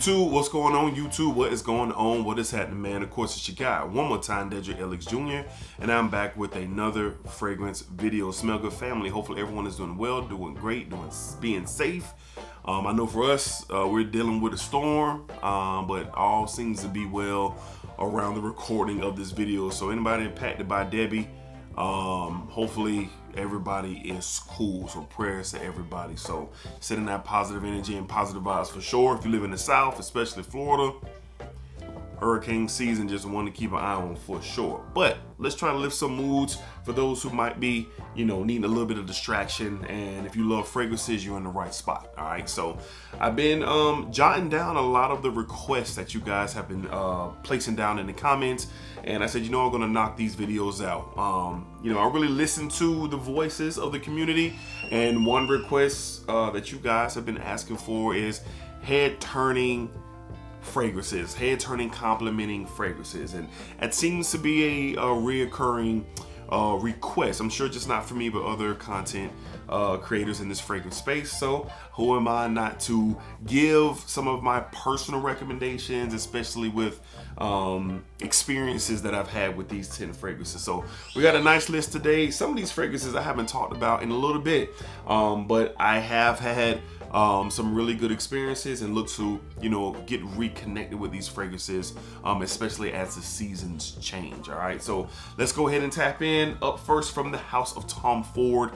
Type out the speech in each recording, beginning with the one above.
YouTube, what's going on? YouTube, what is going on? What is happening, man? Of course, it's your guy, one more time, DEDRICKHJR, and I'm back with another fragrance video. Smell good, family. Hopefully everyone is doing well, doing great, being safe. I know for us, we're dealing with a storm, but all seems to be well around the recording of this video. So anybody impacted by Debbie, hopefully everybody is cool. So prayers to everybody. So sending that positive energy and positive vibes for sure. If you live in the South, especially Florida, hurricane season, just want to keep an eye on for sure. But let's try to lift some moods for those who might be, needing a little bit of distraction. And if you love fragrances, you're in the right spot. All right. So I've been jotting down a lot of the requests that you guys have been placing down in the comments. And I said, I'm going to knock these videos out. I really listen to the voices of the community. And one request that you guys have been asking for is head-turning fragrances, head-turning complimenting fragrances. And that seems to be a reoccurring request. I'm sure just not for me, but other content creators in this fragrance space. So who am I not to give some of my personal recommendations, especially with experiences that I've had with these 10 fragrances. So we got a nice list today. Some of these fragrances I haven't talked about in a little bit, but I have had some really good experiences and look to get reconnected with these fragrances, especially as the seasons change. All right, so let's go ahead and tap in. Up first, from the house of Tom Ford.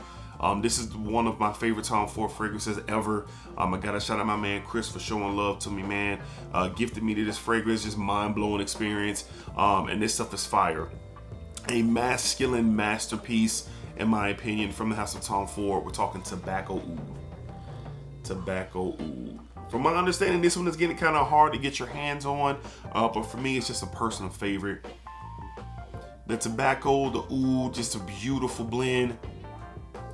This is one of my favorite Tom Ford fragrances ever. I gotta shout out my man Chris for showing love to me, man. Gifted me to this fragrance, just mind-blowing experience. And this stuff is fire. A masculine masterpiece, in my opinion, from the house of Tom Ford. We're talking Tobacco Oud. Tobacco Oud. From my understanding, this one is getting kind of hard to get your hands on, but for me, it's just a personal favorite. The tobacco, the oud, just a beautiful blend.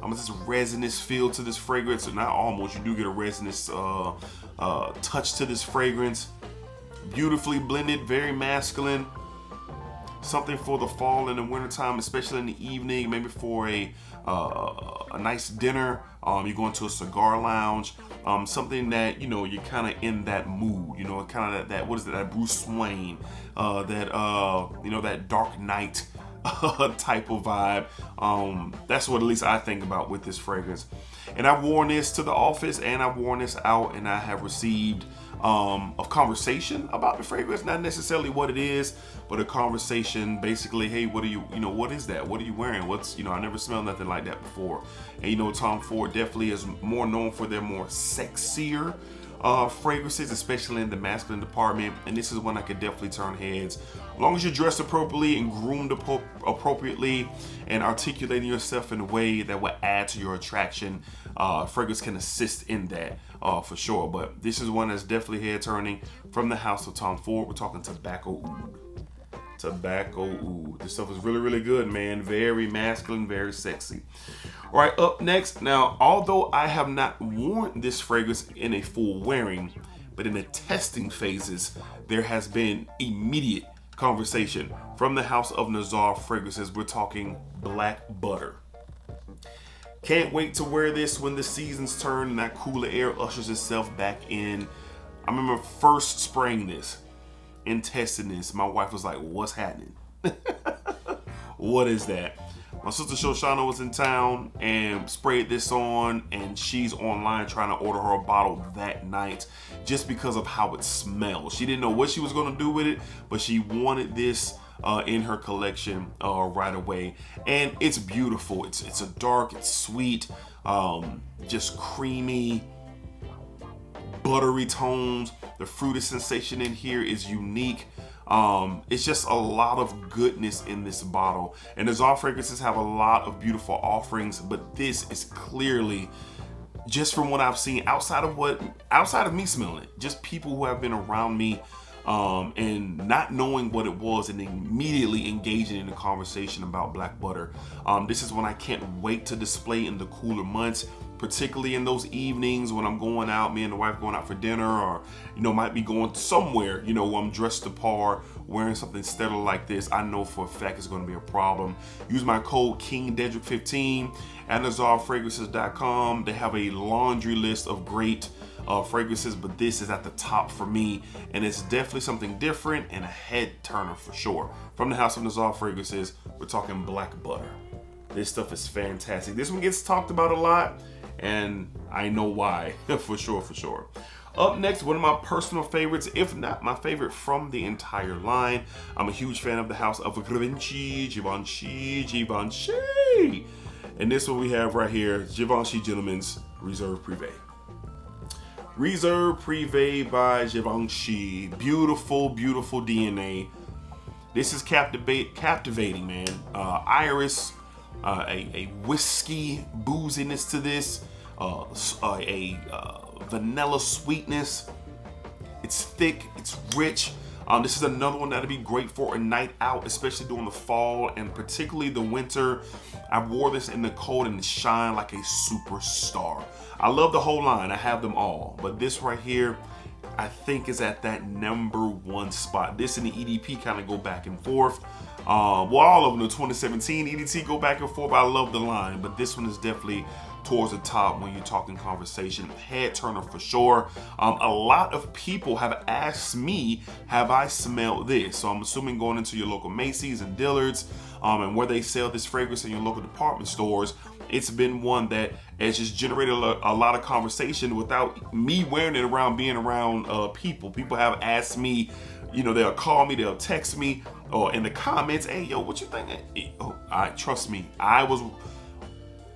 This resinous feel to this fragrance, and not almost, you do get a resinous touch to this fragrance. Beautifully blended, very masculine. Something for the fall and the wintertime, especially in the evening, maybe for a nice dinner. You go into a cigar lounge, something that you're kind of in that mood, kind of that what is it, that Bruce Wayne, that Dark Knight type of vibe. That's what at least I think about with this fragrance. And I've worn this to the office, and I've worn this out, and I have received a conversation about the fragrance, not necessarily what it is, but a conversation basically, hey, what is that? What are you wearing? I never smelled nothing like that before. And Tom Ford definitely is more known for their more sexier fragrances, especially in the masculine department, and this is one that could definitely turn heads. As long as you're dressed appropriately and groomed appropriately and articulating yourself in a way that will add to your attraction, fragrance can assist in that for sure. But this is one that's definitely head turning from the house of Tom Ford. We're talking Tobacco Oud. Tobacco Oud. This stuff is really, really good, man. Very masculine, very sexy. All right, up next. Now, although I have not worn this fragrance in a full wearing, but in the testing phases, there has been immediate conversation from the house of Nazar Fragrances. We're talking Black Butter. Can't wait to wear this when the seasons turn and that cooler air ushers itself back in. I remember first spraying this and testing this. My wife was like, what's happening? What is that? My sister Shoshana was in town and sprayed this on, and she's online trying to order her a bottle that night just because of how it smells. She didn't know what she was going to do with it, but she wanted this in her collection right away. And it's beautiful. It's a dark, it's sweet, just creamy, buttery tones. The fruity sensation in here is unique. It's just a lot of goodness in this bottle. And Nazar Fragrances have a lot of beautiful offerings, but this is clearly, just from what I've seen, outside of me smelling it, just people who have been around me and not knowing what it was and immediately engaging in a conversation about Black Butter. This is one I can't wait to display in the cooler months, particularly in those evenings when I'm going out, me and the wife going out for dinner, or might be going somewhere, where I'm dressed to par, wearing something stellar like this. I know for a fact it's going to be a problem. Use my code KingDedrick15 at NazarFragrances.com. They have a laundry list of great fragrances, but this is at the top for me, and it's definitely something different and a head turner for sure. From the house of Nazar Fragrances, we're talking Black Butter. This stuff is fantastic. This one gets talked about a lot, and I know why, for sure, for sure. Up next, one of my personal favorites, if not my favorite from the entire line. I'm a huge fan of the house of Givenchy, Givenchy. And this one we have right here, Givenchy Gentlemen's Reserve Privé. Reserve Privé by Givenchy. Beautiful, beautiful DNA. This is captivating, man. Iris, a whiskey booziness to this, vanilla sweetness. It's thick, it's rich. This is another one that'd be great for a night out, especially during the fall and particularly the winter. I wore this in the cold and it shined like a superstar. I love the whole line, I have them all, but this right here, I think is at that #1 spot. This and the EDP kind of go back and forth. Well, all of them, the 2017 EDT go back and forth. I love the line, but this one is definitely towards the top when you're talking conversation. Head turner for sure. A lot of people have asked me, have I smelled this? So I'm assuming going into your local Macy's and Dillard's and where they sell this fragrance in your local department stores, it's been one that has just generated a lot of conversation without me wearing it around, being around people. People have asked me, you know, they'll call me, they'll text me, or in the comments, hey, yo, what you think? Trust me, I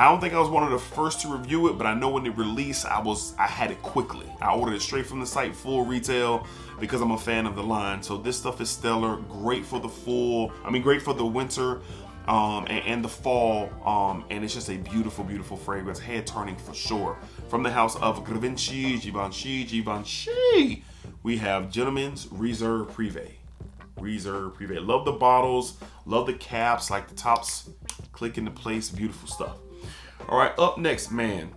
don't think I was one of the first to review it, but I know when it released, I had it quickly. I ordered it straight from the site, full retail, because I'm a fan of the line. So this stuff is stellar, great for the great for the winter and the fall, and it's just a beautiful, beautiful fragrance, head turning for sure. From the house of Givenchy, we have Gentlemen's Reserve Privé. Reserve Privé. Love the bottles, love the caps, like the tops click into place, beautiful stuff. All right, up next, man.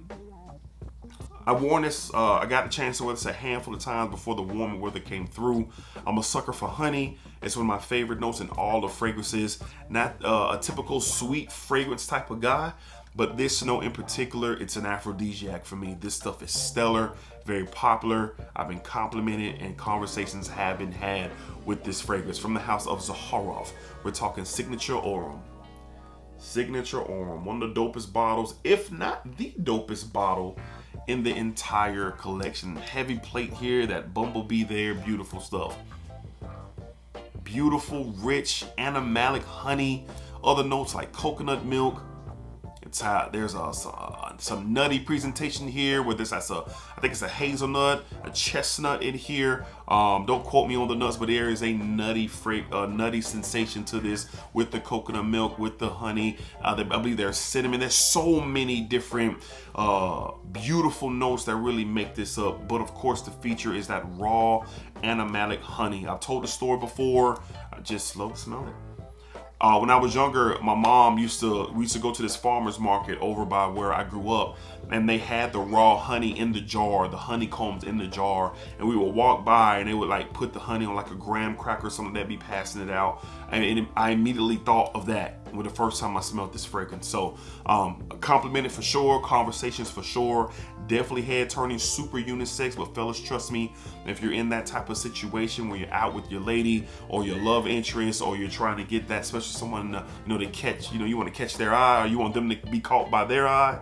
I've worn this, I got the chance to wear this a handful of times before the warmer weather came through. I'm a sucker for honey. It's one of my favorite notes in all the fragrances. Not a typical sweet fragrance type of guy, but this note in particular, it's an aphrodisiac for me. This stuff is stellar, very popular. I've been complimented and conversations have been had with this fragrance. From the house of Zaharoff, we're talking Signature Aurum. Signature Aurum, one of the dopest bottles, if not the dopest bottle in the entire collection. Heavy plate here, that bumblebee there, beautiful stuff. Beautiful, rich, animalic honey. Other notes like coconut milk. There's some nutty presentation here where I think it's a hazelnut, a chestnut in here. Don't quote me on the nuts, but there is a nutty sensation to this with the coconut milk, with the honey. I believe there's cinnamon. There's so many different beautiful notes that really make this up. But of course, the feature is that raw animalic honey. I've told the story before. I just love to smell it. When I was younger, my mom we used to go to this farmer's market over by where I grew up, and they had the raw honey in the jar, the honeycombs in the jar, and we would walk by and they would like put the honey on like a graham cracker or something, they'd be passing it out, and I immediately thought of that when the first time I smelled this fragrance. So complimented for sure, conversations for sure, definitely head turning, super unisex. But fellas, trust me, if you're in that type of situation where you're out with your lady or your love interest, or you're trying to get that special someone to catch, you want to catch their eye, or you want them to be caught by their eye,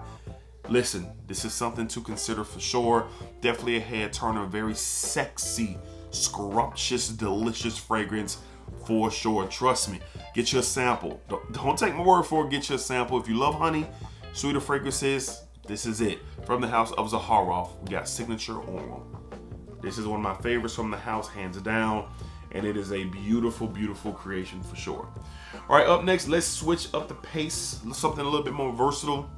listen, this is something to consider for sure. Definitely a head turner, very sexy, scrumptious, delicious fragrance for sure. Trust me, get your sample. Don't take my word for it, get your sample. If you love honey, sweeter fragrances, this is it. From the house of Zaharoff, we got Signature Aurum. This is one of my favorites from the house, hands down, and it is a beautiful, beautiful creation for sure. All right, up next, let's switch up the pace, something a little bit more versatile.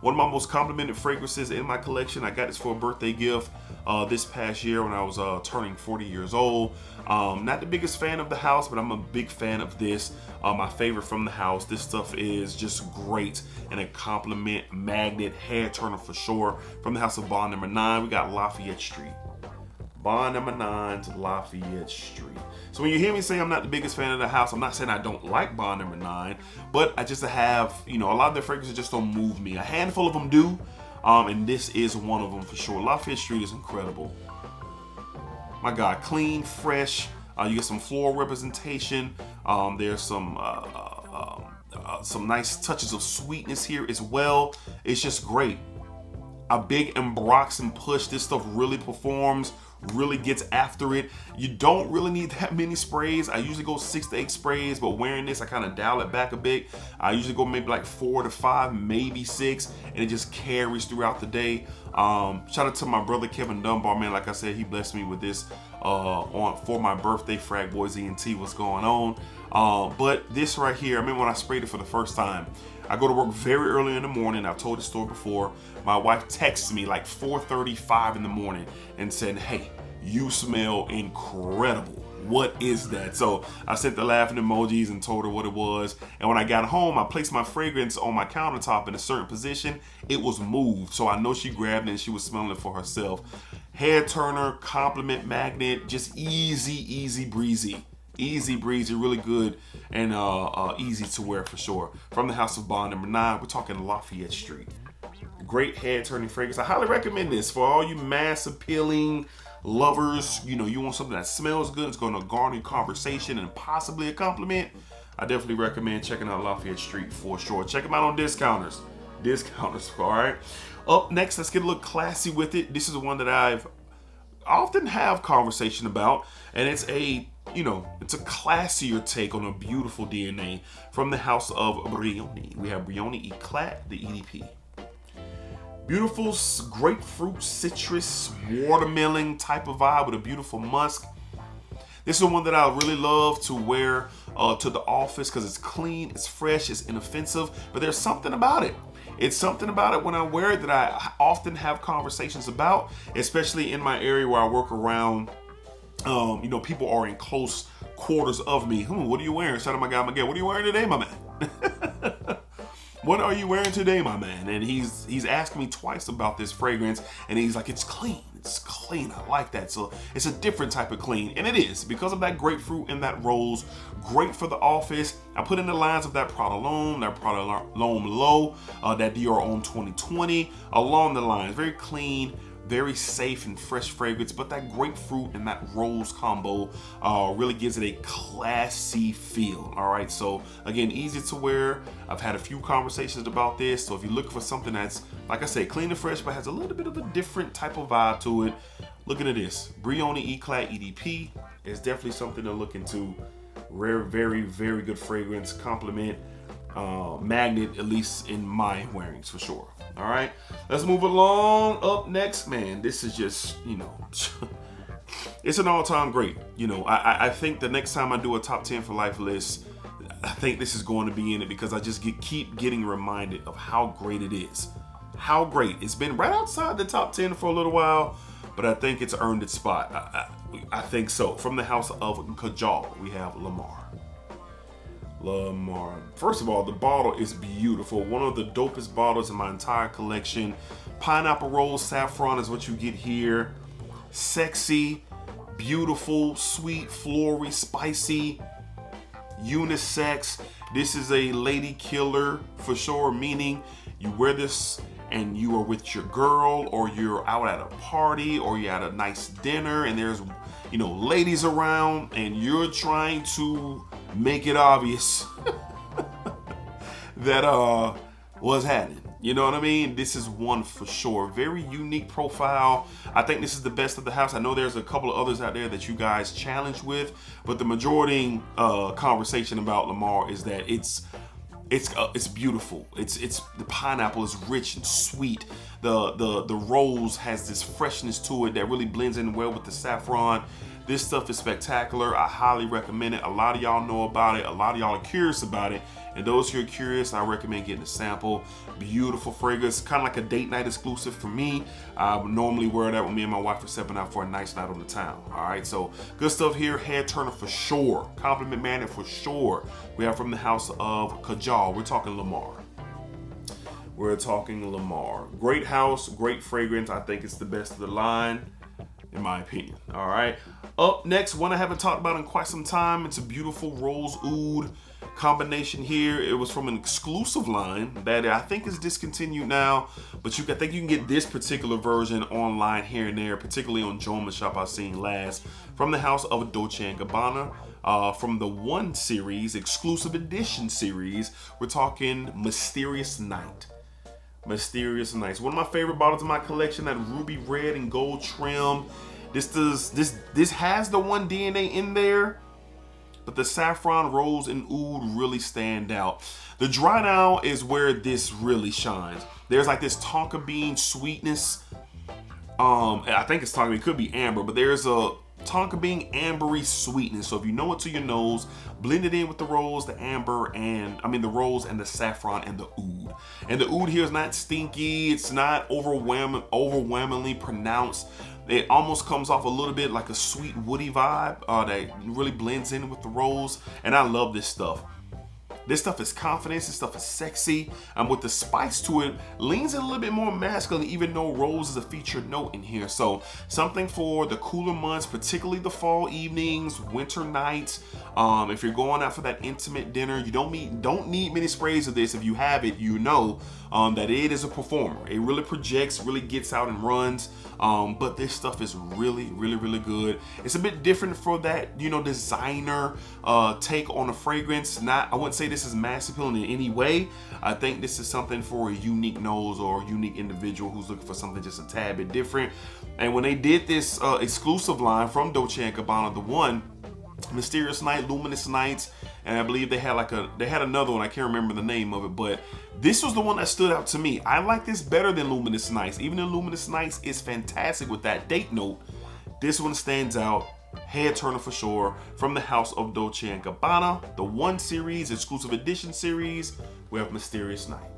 One of my most complimented fragrances in my collection. I got this for a birthday gift this past year when I was turning 40 years old. Not the biggest fan of the house, but I'm a big fan of this. My favorite from the house. This stuff is just great and a compliment magnet, head turner for sure. From the house of Bond number 9, we got Lafayette Street. Bond number 9 to Lafayette Street. So when you hear me say I'm not the biggest fan of the house, I'm not saying I don't like Bond number 9, but I just have, a lot of their fragrances just don't move me. A handful of them do, And this is one of them for sure. Lafayette Street is incredible. My God, clean, fresh. You get some floral representation. There's some nice touches of sweetness here as well. It's just great. A big emboxing push. This stuff really performs, really gets after it. You don't really need that many sprays. I usually go 6 to 8 sprays, but wearing this, I kind of dial it back a bit. I usually go maybe like 4 to 5, maybe 6, and it just carries throughout the day. Shout out to my brother Kevin Dunbar, man. Like I said, he blessed me with this for my birthday. Frag Boys ENT, what's going on? But this right here, I remember when I sprayed it for the first time. I go to work very early in the morning. I've told the story before. My wife texts me like 4:35 in the morning and said, "Hey, you smell incredible. What is that?" So I sent the laughing emojis and told her what it was. And when I got home, I placed my fragrance on my countertop in a certain position. It was moved, so I know she grabbed it and she was smelling it for herself. Hair turner, compliment magnet, just easy breezy. Easy breezy, really good, and easy to wear for sure. From the house of Bion number 9, we're talking Lafayette Street. Great head turning fragrance. I highly recommend this for all you mass appealing lovers. You know, you want something that smells good, it's going to garner conversation and possibly a compliment. I definitely recommend checking out Lafayette Street for sure. Check them out on discounters. All right. Up next, let's get a little classy with it. This is one that I've often have conversation about, and it's a classier take on a beautiful DNA from the house of Bion. We have Bion Eclat EDP. Beautiful grapefruit, citrus, watermelon type of vibe with a beautiful musk. This is one that I really love to wear to the office because it's clean, it's fresh, it's inoffensive, but there's something about it. It's something about it when I wear it that I often have conversations about, especially in my area where I work around. People are in close quarters of me. What are you wearing? Shout out my guy Miguel. What are you wearing today, my man? What are you wearing today, my man? And he's asking me twice about this fragrance, and he's like, it's clean. It's clean. I like that. So it's a different type of clean, and it is because of that grapefruit and that rose. Great for the office. I put in the lines of that Prada L'Homme, Low, that Dior Homme 2020, along the lines. Very clean, very safe and fresh fragrance, but that grapefruit and that rose combo really gives it a classy feel. All right, so again, easy to wear. I've had a few conversations about this, so if you're looking for something that's, like I said, clean and fresh, but has a little bit of a different type of vibe to it, looking at this. Bion Eclat EDP is definitely something to look into. Rare, very, very good fragrance, compliment, magnet, at least in my wearings for sure. All right, let's move along. Up next, man, this is just, it's an all-time great. I think the next time I do a top 10 for life list, I think this is going to be in it because I just keep getting reminded of how great it is. How great. It's been right outside the top 10 for a little while, but I think it's earned its spot. I think so. From the house of Kajal, we have Lamar. First of all, the bottle is beautiful. One of the dopest bottles in my entire collection. Pineapple rose saffron is what you get here. Sexy, beautiful, sweet, floral, spicy, unisex. This is a lady killer for sure, meaning you wear this and you are with your girl, or you're out at a party, or you're at a nice dinner and there's ladies around and you're trying to make it obvious that what's happening. You know what I mean? This is one for sure. Very unique profile. I think this is the best of the house. I know there's a couple of others out there that you guys challenge with, but the majority conversation about Lamar is that it's beautiful. It's the pineapple is rich and sweet. The rose has this freshness to it that really blends in well with the saffron. This stuff is spectacular. I highly recommend it. A lot of y'all know about it. A lot of y'all are curious about it. And those who are curious, I recommend getting a sample. Beautiful fragrance, kind of like a date night exclusive for me. I would normally wear that when me and my wife are stepping out for a nice night on the town. All right, so good stuff here. Head turner for sure. Compliment magnet for sure. We have from the house of Kajal. We're talking Lamar. Great house, great fragrance. I think it's the best of the line, in my opinion. All right. Up next, one I haven't talked about in quite some time. It's a beautiful rose oud, combination here. It was from an exclusive line that I think is discontinued now, but I think you can get this particular version online here and there, particularly on Joma Shop I've seen last, from the house of Dolce & Gabbana. From the One series, exclusive edition series, we're talking Mysterious Night. Mysterious Nights. One of my favorite bottles in my collection, that ruby red and gold trim. This has the One DNA in there, but the saffron, rose, and oud really stand out. The dry down is where this really shines. There's like this tonka bean sweetness. I think it's tonka, it could be amber, but there's a tonka bean ambery sweetness. So if you know it to your nose, blend it in with the rose, the amber, and the rose and the saffron and the oud. And the oud here is not stinky. It's not overwhelmingly pronounced. It almost comes off a little bit like a sweet woody vibe that really blends in with the rose. And I love this stuff. This stuff is confidence, this stuff is sexy, and with the spice to it, leans in a little bit more masculine, even though rose is a featured note in here. So something for the cooler months, particularly the fall evenings, winter nights. If you're going out for that intimate dinner, you don't need many sprays of this. If you have it, you know that it is a performer. It really projects, really gets out and runs. But this stuff is really, really, really good. It's a bit different for that, designer take on a fragrance. I wouldn't say this is mass appealing in any way. I think this is something for a unique nose or a unique individual who's looking for something just a tad bit different. And when they did this exclusive line from Dolce & Gabbana, the One, Mysterious Night, Luminous Nights, and I believe they had another one, I can't remember the name of it, but this was the one that stood out to me. I like this better than Luminous Nights. Even though Luminous Nights is fantastic with that date note, this one stands out. Head turner for sure. From the house of Dolce & Gabbana, the One series, exclusive edition series, we have Mysterious Night.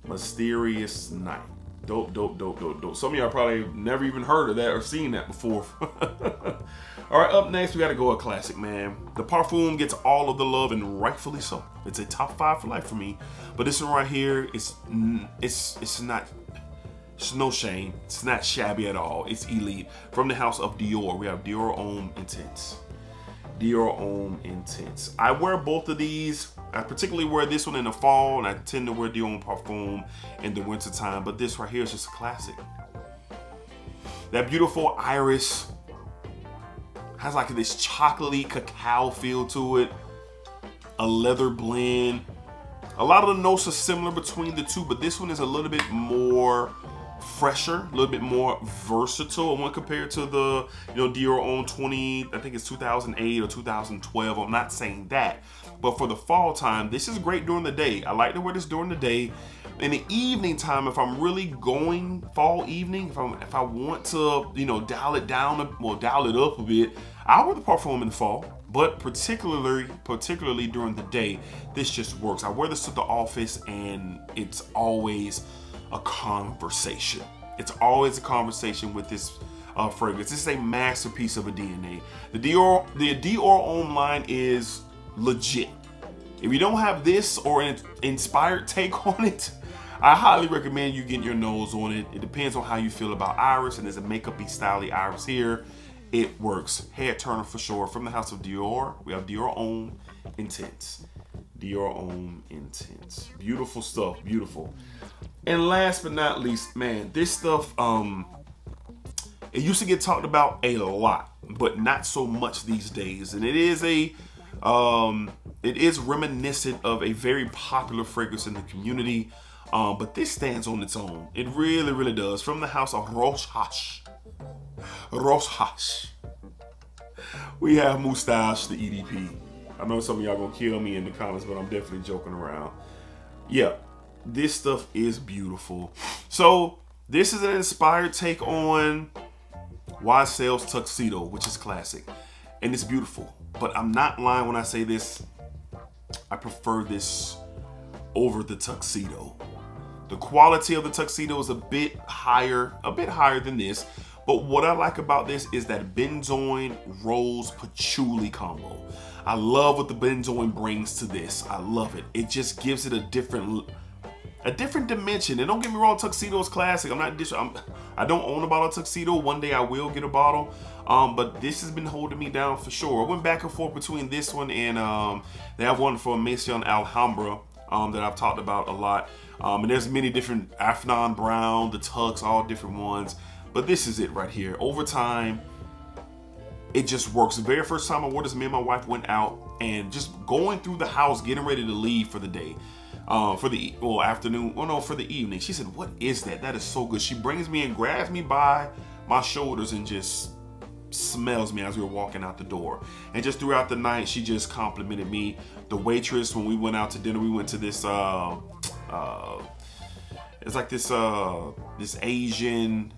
Mysterious Night. Dope, dope, dope, dope, dope. Some of y'all probably never even heard of that or seen that before. All right, up next, we got to go a classic, man. The Parfum gets all of the love, and rightfully so. It's a top 5 for life for me. But this one right here, it's no shame. It's not shabby at all. It's elite. From the house of Dior, we have Dior Homme Intense. Dior Homme Intense. I wear both of these. I particularly wear this one in the fall, and I tend to wear Dior Homme Parfum in the winter time. But this right here is just a classic. That beautiful iris has like this chocolatey cacao feel to it. A leather blend. A lot of the notes are similar between the two, but this one is a little bit more fresher, a little bit more versatile when compared to the Dior Homme 20, I think it's 2008 or 2012. I'm not saying that, but for the fall time, this is great during the day. I like to wear this during the day. In the evening time, if I'm really going fall evening, if I want to dial it down or dial it up a bit, I wear the Parfum in the fall. But particularly during the day, this just works. I wear this to the office, and it's always a conversation. It's always a conversation with this fragrance. This is a masterpiece of a DNA. The Dior Homme line is legit. If you don't have this or an inspired take on it, I highly recommend you getting your nose on it. It depends on how you feel about iris, and there's a makeup-y style iris here. It works. Head turner for sure. From the house of Dior, we have Dior Homme Intense. Dior Homme Intense. Beautiful stuff. Beautiful. And last but not least, man, this stuff, it used to get talked about a lot, but not so much these days. And it is reminiscent of a very popular fragrance in the community. But this stands on its own. It really, really does. From the house of Mustache. We have Mustache, the EDP. I know some of y'all gonna kill me in the comments, but I'm definitely joking around. Yeah, this stuff is beautiful. So this is an inspired take on YSL's Tuxedo, which is classic. And it's beautiful. But I'm not lying when I say this. I prefer this over the Tuxedo. The quality of the Tuxedo is a bit higher than this. But what I like about this is that benzoin rose patchouli combo. I love what the benzoin brings to this. I love it. It just gives it a different a different dimension. And don't get me wrong, Tuxedo is classic. I don't own a bottle of Tuxedo. One day I will get a bottle. But this has been holding me down for sure. I went back and forth between this one and they have one for Maison Alhambra that I've talked about a lot. And there's many different Afnan Brown, the Tux, all different ones. But this is it right here. Over time, it just works. The very first time I wore this, me and my wife went out and just going through the house, getting ready to leave for the day. For the afternoon, for the evening. She said, "What is that? That is so good." She brings me and grabs me by my shoulders and just smells me as we were walking out the door. And just throughout the night, she just complimented me. The waitress, when we went out to dinner, we went to this it's like this Asian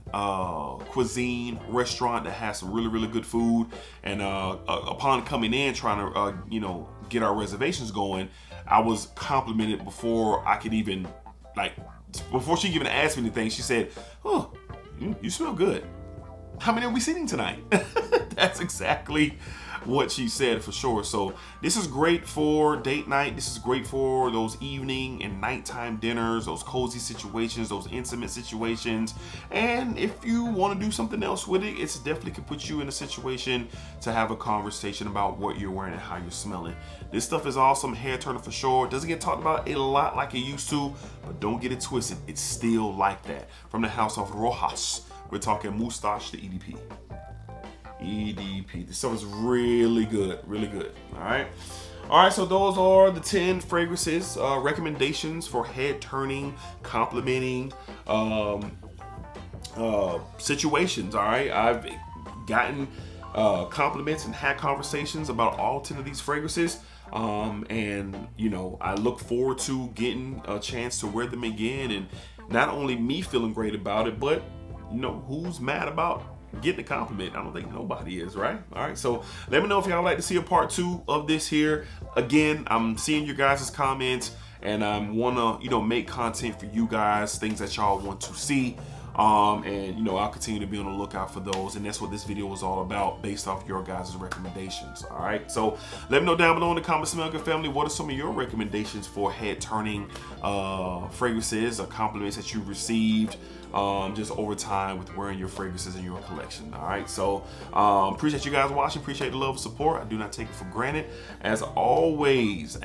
cuisine restaurant that has some really good food. And upon coming in, trying to get our reservations going, I was complimented before I could even before she even asked me anything. She said, "Oh, you smell good. How many are we sitting tonight?" That's exactly what she said for sure. So this is great for date night. This is great for those evening and nighttime dinners, those cozy situations, those intimate situations. And if you want to do something else with it, it's definitely could put you in a situation to have a conversation about what you're wearing and how you're smelling. This stuff is awesome. Hair turner for sure. It doesn't get talked about a lot like it used to, but don't get it twisted. It's still like that. From the house of Rojas, we're talking Mustache the EDP. EDP. This stuff is really good, really good. All right, so those are the 10 fragrances, recommendations for head turning, complimenting situations. All right, I've gotten compliments and had conversations about all 10 of these fragrances. And I look forward to getting a chance to wear them again, and not only me feeling great about it, but who's mad about getting a compliment? I don't think nobody is, right? All right, so let me know if y'all like to see a part 2 of this here. Again, I'm seeing your guys' comments, and I want to make content for you guys, things that y'all want to see. And I'll continue to be on the lookout for those, and that's what this video was all about, based off your guys' recommendations. All right, so let me know down below in the comments, Smell Good family, what are some of your recommendations for head turning fragrances or compliments that you've received just over time with wearing your fragrances in your collection. All right, so appreciate you guys watching, appreciate the love and support. I do not take it for granted. As always,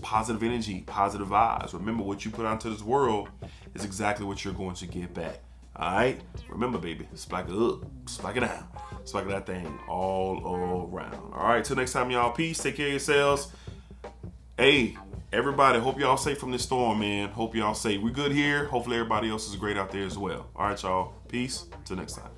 positive energy, positive vibes. Remember, what you put out into this world is exactly what you're going to get back. All right, remember, baby, spike it up, spike it down, spike that thing all around. All right, till next time, y'all. Peace, take care of yourselves. Hey, everybody, hope y'all safe from this storm, man. Hope y'all safe. We good here. Hopefully everybody else is great out there as well. All right, y'all. Peace. Till next time.